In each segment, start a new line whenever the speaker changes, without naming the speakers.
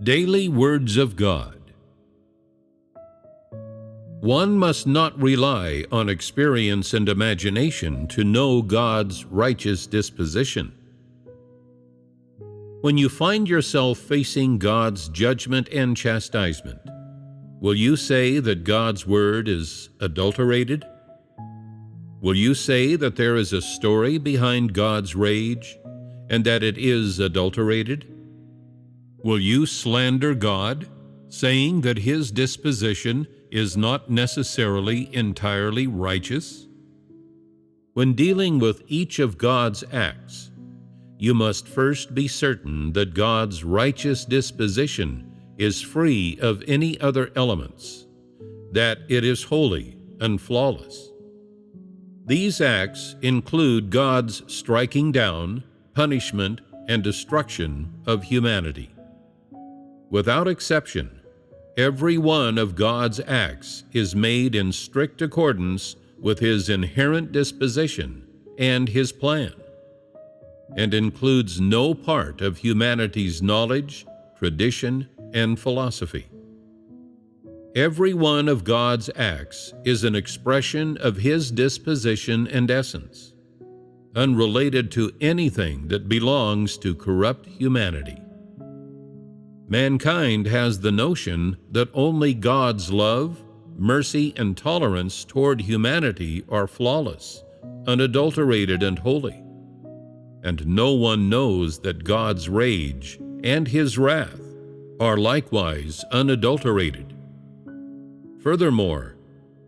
Daily Words of God. One must not rely on experience and imagination to know God's righteous disposition. When you find yourself facing God's judgment and chastisement, will you say that God's word is adulterated? Will you say that there is a story behind God's rage and that it is adulterated? Will you slander God, saying that His disposition is not necessarily entirely righteous? When dealing with each of God's acts, you must first be certain that God's righteous disposition is free of any other elements, that it is holy and flawless. These acts include God's striking down, punishment, and destruction of humanity. Without exception, every one of God's acts is made in strict accordance with His inherent disposition and His plan, and includes no part of humanity's knowledge, tradition, and philosophy. Every one of God's acts is an expression of His disposition and essence, unrelated to anything that belongs to corrupt humanity. Mankind has the notion that only God's love, mercy, and tolerance toward humanity are flawless, unadulterated, and holy. And no one knows that God's rage and His wrath are likewise unadulterated. Furthermore,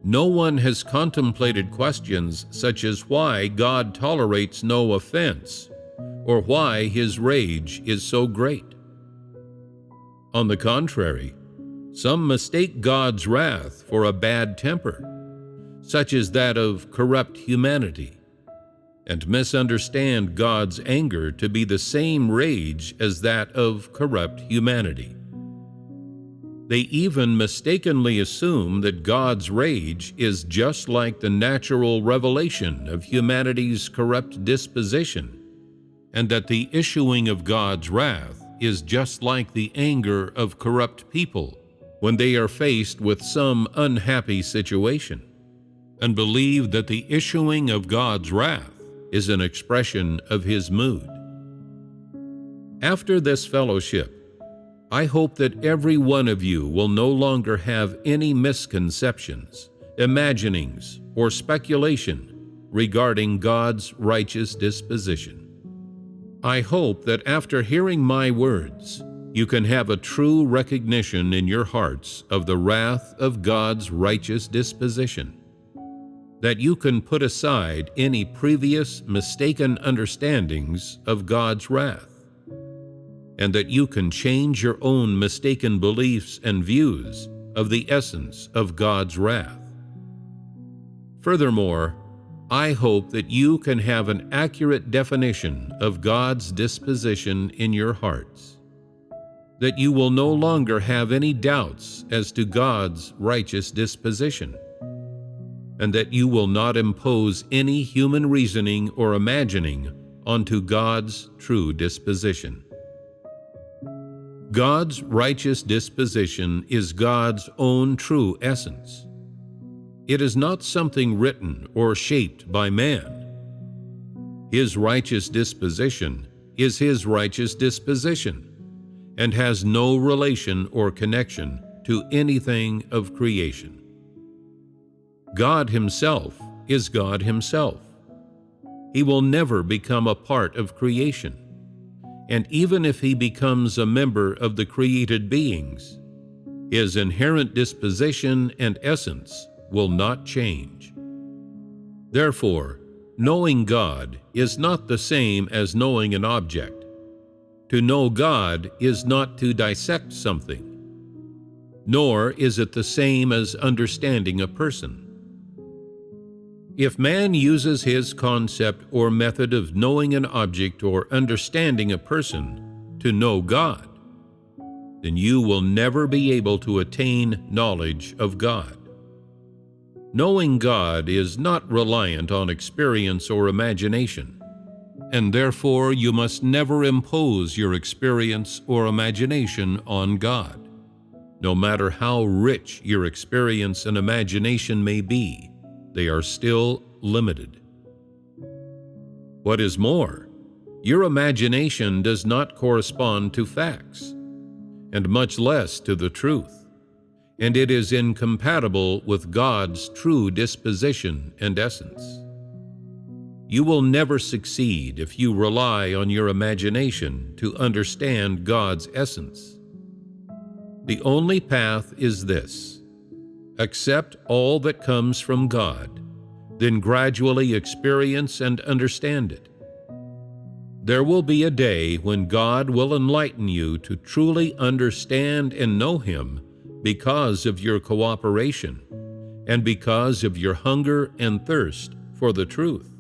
no one has contemplated questions such as why God tolerates no offense, or why His rage is so great. On the contrary, some mistake God's wrath for a bad temper, such as that of corrupt humanity, and misunderstand God's anger to be the same rage as that of corrupt humanity. They even mistakenly assume that God's rage is just like the natural revelation of humanity's corrupt disposition, and that the issuing of God's wrath is just like the anger of corrupt people when they are faced with some unhappy situation, and believe that the issuing of God's wrath is an expression of His mood. After this fellowship, I hope that every one of you will no longer have any misconceptions, imaginings, or speculation regarding God's righteous disposition. I hope that after hearing my words, you can have a true recognition in your hearts of the wrath of God's righteous disposition, that you can put aside any previous mistaken understandings of God's wrath, and that you can change your own mistaken beliefs and views of the essence of God's wrath. Furthermore, I hope that you can have an accurate definition of God's disposition in your hearts, that you will no longer have any doubts as to God's righteous disposition, and that you will not impose any human reasoning or imagining onto God's true disposition. God's righteous disposition is God's own true essence. It is not something written or shaped by man. His righteous disposition is His righteous disposition and has no relation or connection to anything of creation. God Himself is God Himself. He will never become a part of creation, and even if He becomes a member of the created beings, His inherent disposition and essence will not change. Therefore, knowing God is not the same as knowing an object. To know God is not to dissect something, nor is it the same as understanding a person. If man uses his concept or method of knowing an object or understanding a person to know God, then you will never be able to attain knowledge of God. Knowing God is not reliant on experience or imagination, and therefore you must never impose your experience or imagination on God. No matter how rich your experience and imagination may be, they are still limited. What is more, your imagination does not correspond to facts, and much less to the truth, and it is incompatible with God's true disposition and essence. You will never succeed if you rely on your imagination to understand God's essence. The only path is this: accept all that comes from God, then gradually experience and understand it. There will be a day when God will enlighten you to truly understand and know Him because of your cooperation and because of your hunger and thirst for the truth.